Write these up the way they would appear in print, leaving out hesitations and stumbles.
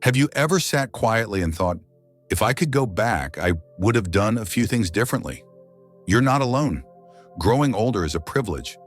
Have you ever sat quietly and thought, if I could go back, I would have done a few things differently? You're not alone. Growing older is a privilege.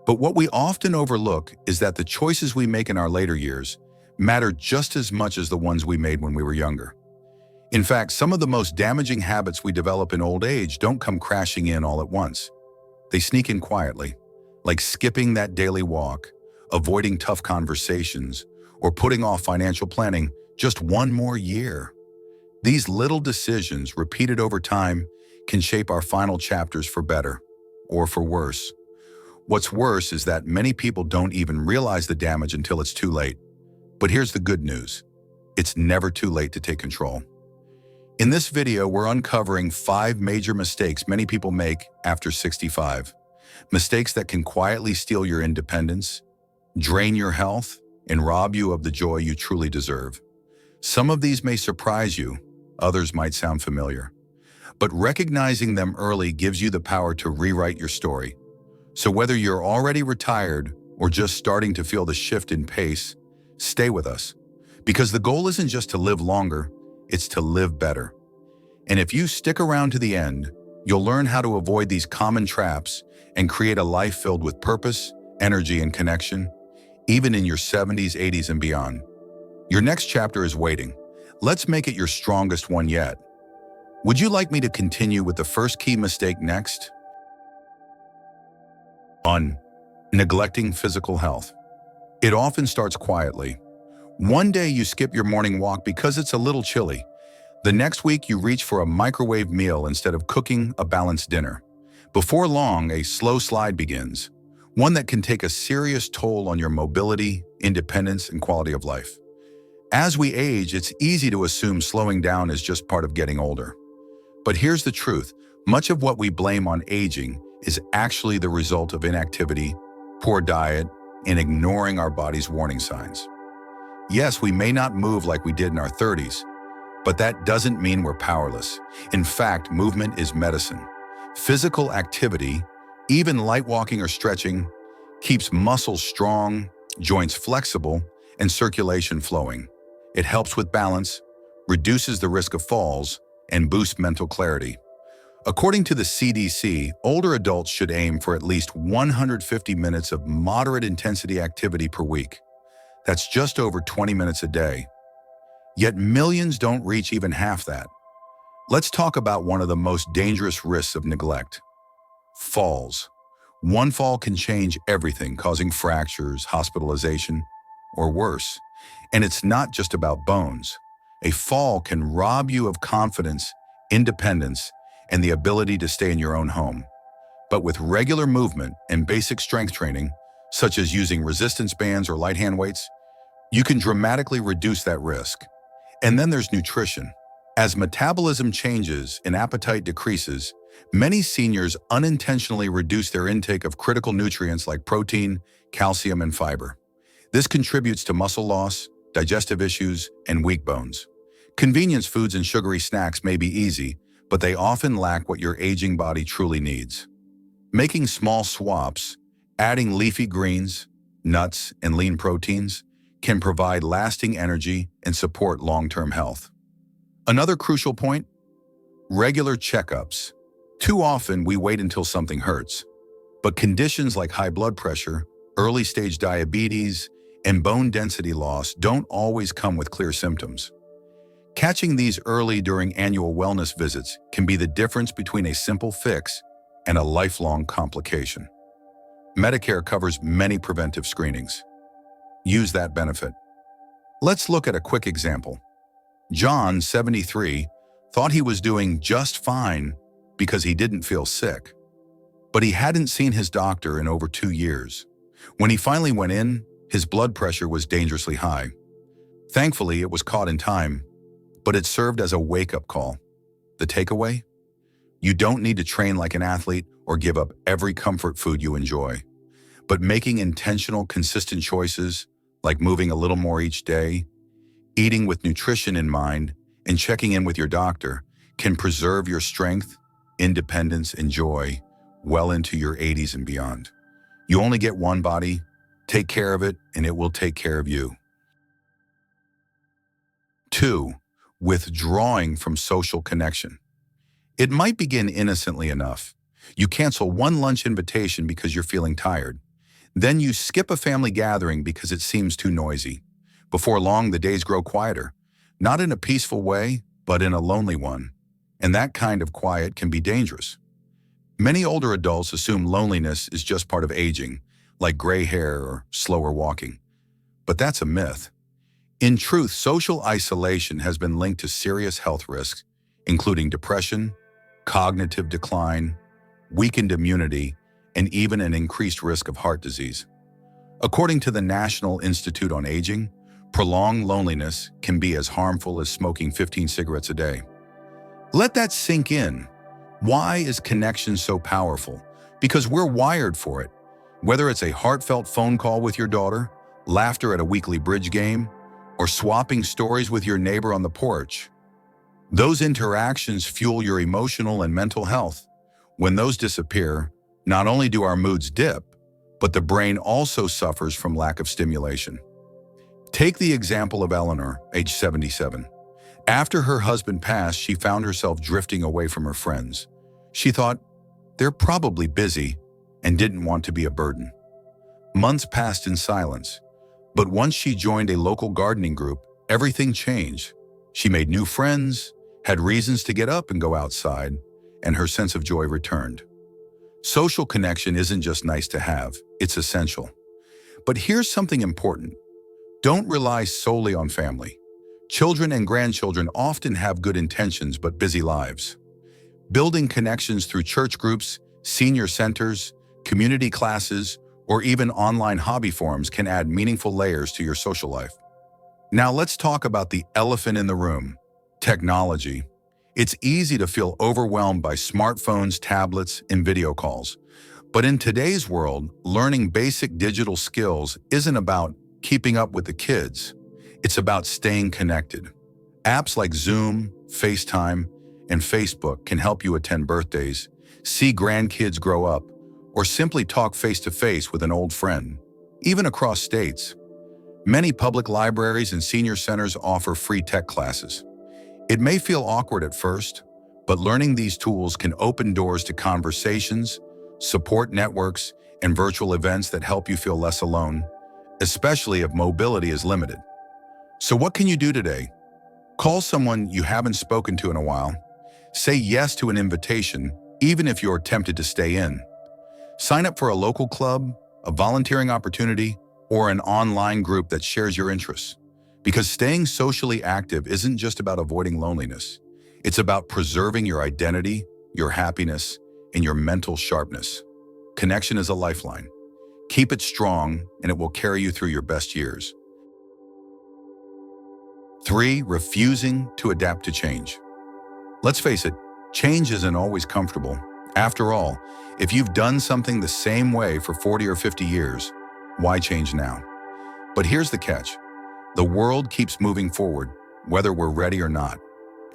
But what we often overlook is that the choices we make in our later years matter just as much as the ones we made when we were younger. In fact, some of the most damaging habits we develop in old age don't come crashing in all at once. They sneak in quietly, like skipping that daily walk, avoiding tough conversations, or putting off financial planning just one more year. These little decisions, repeated over time, can shape our final chapters for better or for worse. What's worse is that many people don't even realize the damage until it's too late. But here's the good news. It's never too late to take control. In this video, we're uncovering 5 major mistakes many people make after 65. Mistakes that can quietly steal your independence, drain your health, and rob you of the joy you truly deserve. Some of these may surprise you, others might sound familiar. But recognizing them early gives you the power to rewrite your story. So whether you're already retired or just starting to feel the shift in pace, stay with us. Because the goal isn't just to live longer, it's to live better. And if you stick around to the end, you'll learn how to avoid these common traps and create a life filled with purpose, energy, and connection, even in your 70s, 80s, and beyond. Your next chapter is waiting. Let's make it your strongest one yet. Would you like me to continue with the first key mistake next? On neglecting physical health. It often starts quietly. One day you skip your morning walk because it's a little chilly. The next week you reach for a microwave meal instead of cooking a balanced dinner. Before long, a slow slide begins, one that can take a serious toll on your mobility, independence, and quality of life. As we age, it's easy to assume slowing down is just part of getting older. But here's the truth. Much of what we blame on aging is actually the result of inactivity, poor diet, and ignoring our body's warning signs. Yes, we may not move like we did in our 30s, but that doesn't mean we're powerless. In fact, movement is medicine. Physical activity, even light walking or stretching, keeps muscles strong, joints flexible, and circulation flowing. It helps with balance, reduces the risk of falls, and boosts mental clarity. According to the CDC, older adults should aim for at least 150 minutes of moderate intensity activity per week. That's just over 20 minutes a day. Yet millions don't reach even half that. Let's talk about one of the most dangerous risks of neglect: falls. One fall can change everything, causing fractures, hospitalization, or worse. And it's not just about bones. A fall can rob you of confidence, independence, and the ability to stay in your own home. But with regular movement and basic strength training, such as using resistance bands or light hand weights, you can dramatically reduce that risk. And then there's nutrition. As metabolism changes and appetite decreases, many seniors unintentionally reduce their intake of critical nutrients like protein, calcium, and fiber. This contributes to muscle loss, digestive issues, and weak bones. Convenience foods and sugary snacks may be easy, but they often lack what your aging body truly needs. Making small swaps, adding leafy greens, nuts, and lean proteins can provide lasting energy and support long-term health. Another crucial point: regular checkups. Too often we wait until something hurts. But conditions like high blood pressure, early-stage diabetes, and bone density loss don't always come with clear symptoms. Catching these early during annual wellness visits can be the difference between a simple fix and a lifelong complication. Medicare covers many preventive screenings. Use that benefit. Let's look at a quick example. John, 73, thought he was doing just fine because he didn't feel sick. But he hadn't seen his doctor in over 2 years. When he finally went in, his blood pressure was dangerously high. Thankfully, it was caught in time, but it served as a wake-up call. The takeaway? You don't need to train like an athlete or give up every comfort food you enjoy. But making intentional, consistent choices, like moving a little more each day, eating with nutrition in mind, and checking in with your doctor, can preserve your strength, independence, and joy well into your 80s and beyond. You only get one body. Take care of it, and it will take care of you. 2. Withdrawing from social connection. It might begin innocently enough. You cancel one lunch invitation because you're feeling tired. Then you skip a family gathering because it seems too noisy. Before long, the days grow quieter. Not in a peaceful way, but in a lonely one. And that kind of quiet can be dangerous. Many older adults assume loneliness is just part of aging, like gray hair or slower walking. But that's a myth. In truth, social isolation has been linked to serious health risks, including depression, cognitive decline, weakened immunity, and even an increased risk of heart disease. According to the National Institute on Aging, prolonged loneliness can be as harmful as smoking 15 cigarettes a day. Let that sink in. Why is connection so powerful? Because we're wired for it. Whether it's a heartfelt phone call with your daughter, laughter at a weekly bridge game, or swapping stories with your neighbor on the porch, those interactions fuel your emotional and mental health. When those disappear, not only do our moods dip, but the brain also suffers from lack of stimulation. Take the example of Eleanor, age 77. After her husband passed, she found herself drifting away from her friends. She thought, they're probably busy, and didn't want to be a burden. Months passed in silence, but once she joined a local gardening group, everything changed. She made new friends, had reasons to get up and go outside, and her sense of joy returned. Social connection isn't just nice to have, it's essential. But here's something important. Don't rely solely on family. Children and grandchildren often have good intentions but busy lives. Building connections through church groups, senior centers, community classes, or even online hobby forums can add meaningful layers to your social life. Now let's talk about the elephant in the room, technology. It's easy to feel overwhelmed by smartphones, tablets, and video calls. But in today's world, learning basic digital skills isn't about keeping up with the kids. It's about staying connected. Apps like Zoom, FaceTime, and Facebook can help you attend birthdays, see grandkids grow up, or simply talk face-to-face with an old friend, even across states. Many public libraries and senior centers offer free tech classes. It may feel awkward at first, but learning these tools can open doors to conversations, support networks, and virtual events that help you feel less alone, especially if mobility is limited. So what can you do today? Call someone you haven't spoken to in a while. Say yes to an invitation, even if you're tempted to stay in. Sign up for a local club, a volunteering opportunity, or an online group that shares your interests. Because staying socially active isn't just about avoiding loneliness. It's about preserving your identity, your happiness, and your mental sharpness. Connection is a lifeline. Keep it strong, and it will carry you through your best years. 3. Refusing to adapt to change. Let's face it, change isn't always comfortable. After all, if you've done something the same way for 40 or 50 years, why change now? But here's the catch. The world keeps moving forward, whether we're ready or not.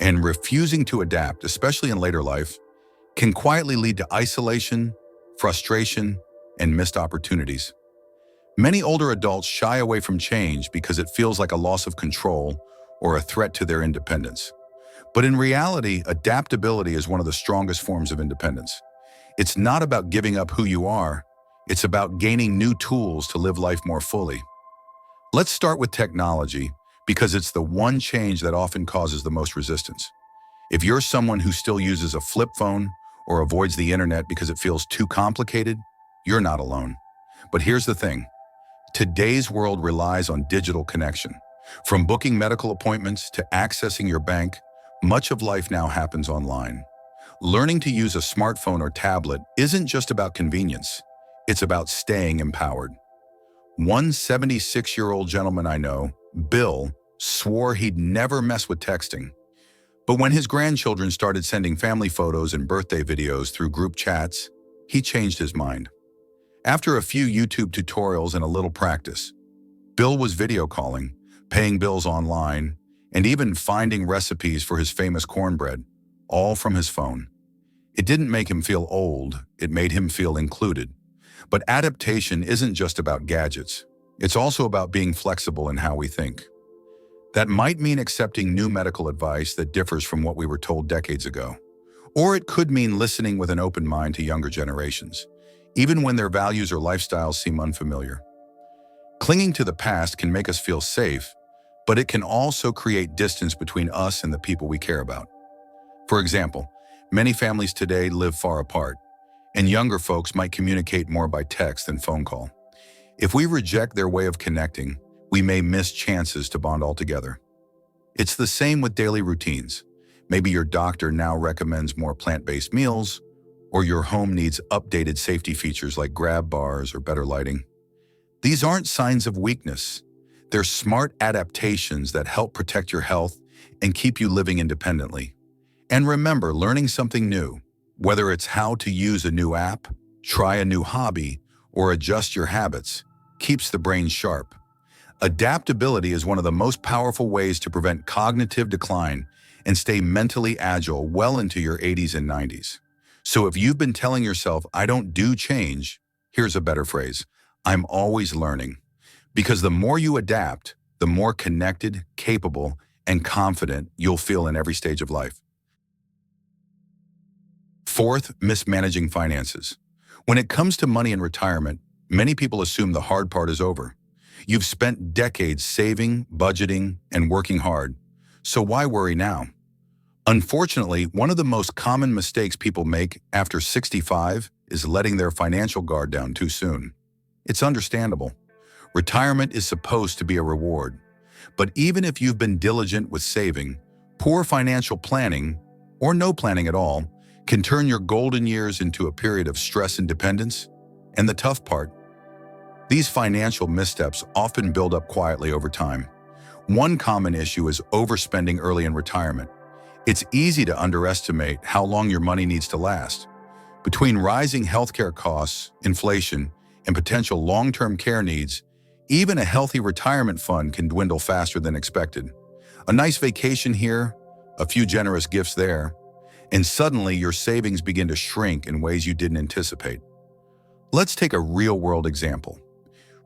And refusing to adapt, especially in later life, can quietly lead to isolation, frustration, and missed opportunities. Many older adults shy away from change because it feels like a loss of control or a threat to their independence. But in reality, adaptability is one of the strongest forms of independence. It's not about giving up who you are, it's about gaining new tools to live life more fully. Let's start with technology, because it's the one change that often causes the most resistance. If you're someone who still uses a flip phone or avoids the internet because it feels too complicated, you're not alone. But here's the thing. Today's world relies on digital connection. From booking medical appointments to accessing your bank, much of life now happens online. Learning to use a smartphone or tablet isn't just about convenience. It's about staying empowered. One 76-year-old gentleman I know, Bill, swore he'd never mess with texting. But when his grandchildren started sending family photos and birthday videos through group chats, he changed his mind. After a few YouTube tutorials and a little practice, Bill was video calling, paying bills online, and even finding recipes for his famous cornbread, all from his phone. It didn't make him feel old, it made him feel included. But adaptation isn't just about gadgets. It's also about being flexible in how we think. That might mean accepting new medical advice that differs from what we were told decades ago. Or it could mean listening with an open mind to younger generations, even when their values or lifestyles seem unfamiliar. Clinging to the past can make us feel safe, but it can also create distance between us and the people we care about. For example, many families today live far apart, and younger folks might communicate more by text than phone call. If we reject their way of connecting, we may miss chances to bond altogether. It's the same with daily routines. Maybe your doctor now recommends more plant-based meals, or your home needs updated safety features like grab bars or better lighting. These aren't signs of weakness. They're smart adaptations that help protect your health and keep you living independently. And remember, learning something new, whether it's how to use a new app, try a new hobby, or adjust your habits, keeps the brain sharp. Adaptability is one of the most powerful ways to prevent cognitive decline and stay mentally agile well into your 80s and 90s. So if you've been telling yourself, I don't do change, here's a better phrase: I'm always learning. Because the more you adapt, the more connected, capable, and confident you'll feel in every stage of life. Fourth, mismanaging finances. When it comes to money and retirement, many people assume the hard part is over. You've spent decades saving, budgeting, and working hard, so why worry now? Unfortunately, one of the most common mistakes people make after 65 is letting their financial guard down too soon. It's understandable. Retirement is supposed to be a reward. But even if you've been diligent with saving, poor financial planning, or no planning at all, can turn your golden years into a period of stress and dependence. And the tough part, these financial missteps often build up quietly over time. One common issue is overspending early in retirement. It's easy to underestimate how long your money needs to last. Between rising healthcare costs, inflation, and potential long-term care needs, even a healthy retirement fund can dwindle faster than expected. A nice vacation here, a few generous gifts there, and suddenly your savings begin to shrink in ways you didn't anticipate. Let's take a real-world example.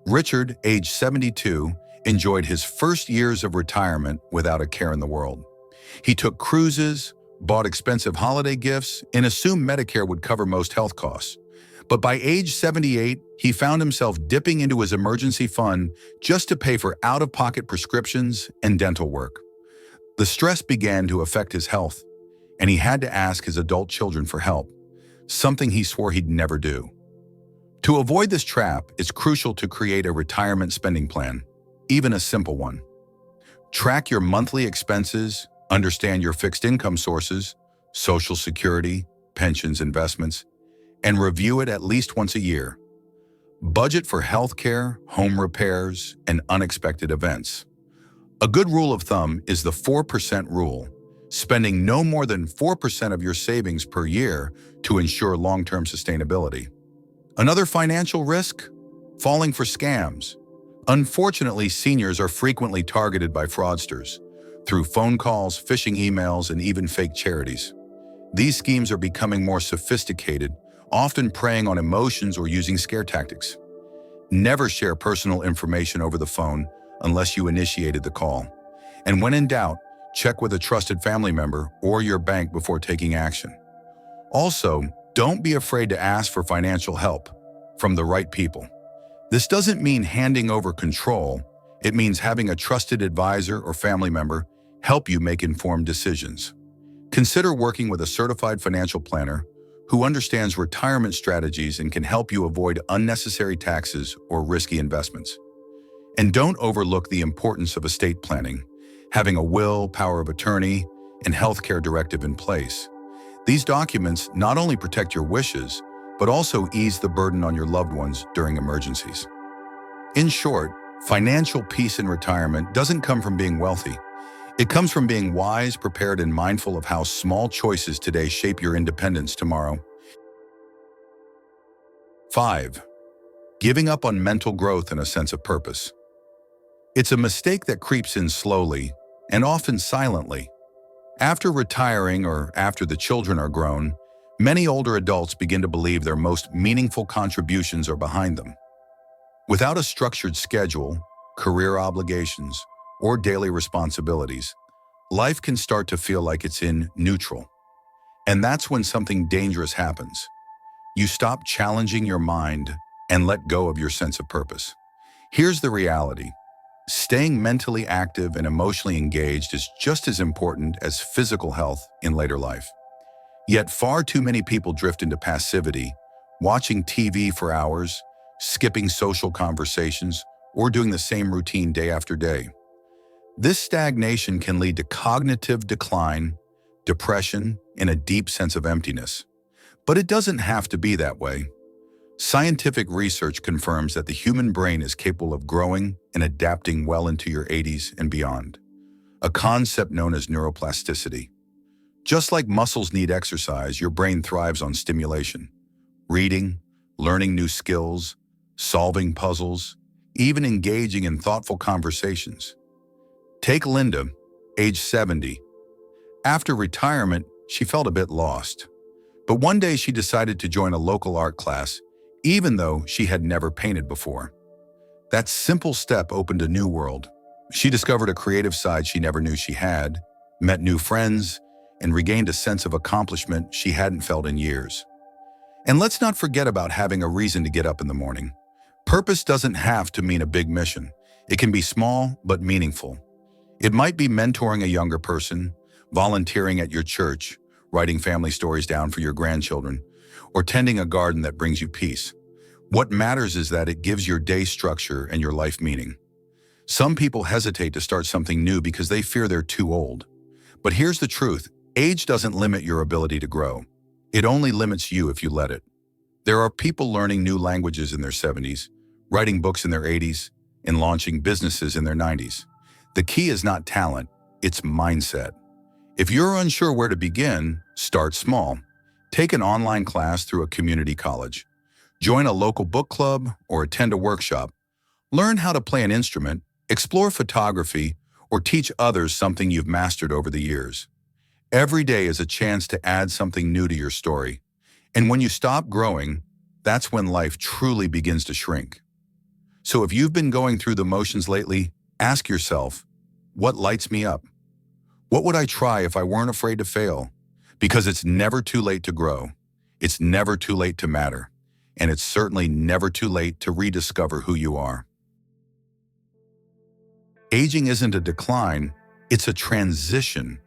Richard, age 72, enjoyed his first years of retirement without a care in the world. He took cruises, bought expensive holiday gifts, and assumed Medicare would cover most health costs. But by age 78, he found himself dipping into his emergency fund just to pay for out-of-pocket prescriptions and dental work. The stress began to affect his health, and he had to ask his adult children for help, something he swore he'd never do. To avoid this trap, it's crucial to create a retirement spending plan, even a simple one. Track your monthly expenses, understand your fixed income sources, Social Security, pensions, investments, and review it at least once a year. Budget for healthcare, home repairs, and unexpected events. A good rule of thumb is the 4% rule, spending no more than 4% of your savings per year to ensure long-term sustainability. Another financial risk? Falling for scams. Unfortunately, seniors are frequently targeted by fraudsters through phone calls, phishing emails, and even fake charities. These schemes are becoming more sophisticated, often preying on emotions or using scare tactics. Never share personal information over the phone unless you initiated the call. And when in doubt, check with a trusted family member or your bank before taking action. Also, don't be afraid to ask for financial help from the right people. This doesn't mean handing over control. It means having a trusted advisor or family member help you make informed decisions. Consider working with a certified financial planner who understands retirement strategies and can help you avoid unnecessary taxes or risky investments. And don't overlook the importance of estate planning, having a will, power of attorney, and healthcare directive in place. These documents not only protect your wishes, but also ease the burden on your loved ones during emergencies. In short, financial peace in retirement doesn't come from being wealthy. It comes from being wise, prepared, and mindful of how small choices today shape your independence tomorrow. 5. Giving up on mental growth and a sense of purpose. It's a mistake that creeps in slowly and often silently. After retiring or after the children are grown, many older adults begin to believe their most meaningful contributions are behind them. Without a structured schedule, career obligations, or daily responsibilities, life can start to feel like it's in neutral. And that's when something dangerous happens. You stop challenging your mind and let go of your sense of purpose. Here's the reality. Staying mentally active and emotionally engaged is just as important as physical health in later life. Yet far too many people drift into passivity, watching TV for hours, skipping social conversations, or doing the same routine day after day. This stagnation can lead to cognitive decline, depression, and a deep sense of emptiness. But it doesn't have to be that way. Scientific research confirms that the human brain is capable of growing and adapting well into your 80s and beyond, a concept known as neuroplasticity. Just like muscles need exercise, your brain thrives on stimulation. Reading, learning new skills, solving puzzles, even engaging in thoughtful conversations. Take Linda, age 70. After retirement, she felt a bit lost. But one day she decided to join a local art class, even though she had never painted before. That simple step opened a new world. She discovered a creative side she never knew she had, met new friends, and regained a sense of accomplishment she hadn't felt in years. And let's not forget about having a reason to get up in the morning. Purpose doesn't have to mean a big mission. It can be small but meaningful. It might be mentoring a younger person, volunteering at your church, writing family stories down for your grandchildren, or tending a garden that brings you peace. What matters is that it gives your day structure and your life meaning. Some people hesitate to start something new because they fear they're too old. But here's the truth. Age doesn't limit your ability to grow. It only limits you if you let it. There are people learning new languages in their 70s, writing books in their 80s, and launching businesses in their 90s. The key is not talent, it's mindset. If you're unsure where to begin, start small. Take an online class through a community college. Join a local book club or attend a workshop. Learn how to play an instrument, explore photography, or teach others something you've mastered over the years. Every day is a chance to add something new to your story. And when you stop growing, that's when life truly begins to shrink. So if you've been going through the motions lately, ask yourself, what lights me up? What would I try if I weren't afraid to fail? Because it's never too late to grow. It's never too late to matter. And it's certainly never too late to rediscover who you are. Aging isn't a decline, it's a transition.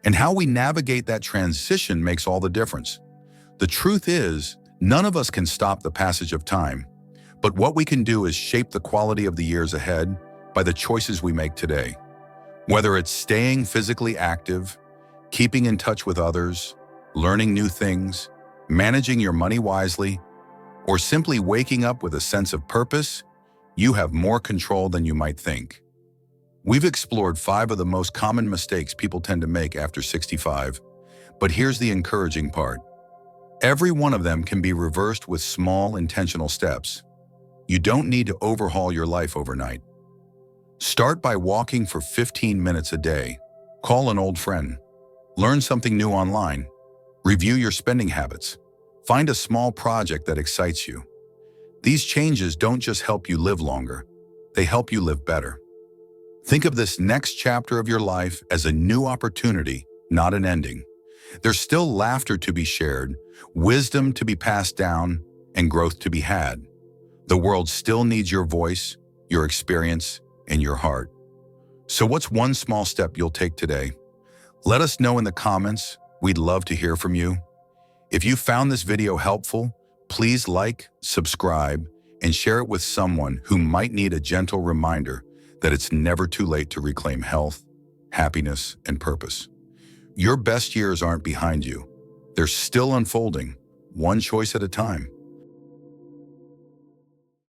And how we navigate that transition makes all the difference. The truth is, none of us can stop the passage of time. But what we can do is shape the quality of the years ahead by the choices we make today. Whether it's staying physically active, keeping in touch with others, learning new things, managing your money wisely, or simply waking up with a sense of purpose, you have more control than you might think. We've explored 5 of the most common mistakes people tend to make after 65, but here's the encouraging part. Every one of them can be reversed with small, intentional steps. You don't need to overhaul your life overnight. Start by walking for 15 minutes a day. Call an old friend. Learn something new online. Review your spending habits. Find a small project that excites you. These changes don't just help you live longer, they help you live better. Think of this next chapter of your life as a new opportunity, not an ending. There's still laughter to be shared, wisdom to be passed down, and growth to be had. The world still needs your voice, your experience, and your heart. So what's one small step you'll take today? Let us know in the comments. We'd love to hear from you. If you found this video helpful, please like, subscribe, and share it with someone who might need a gentle reminder that it's never too late to reclaim health, happiness, and purpose. Your best years aren't behind you. They're still unfolding, one choice at a time.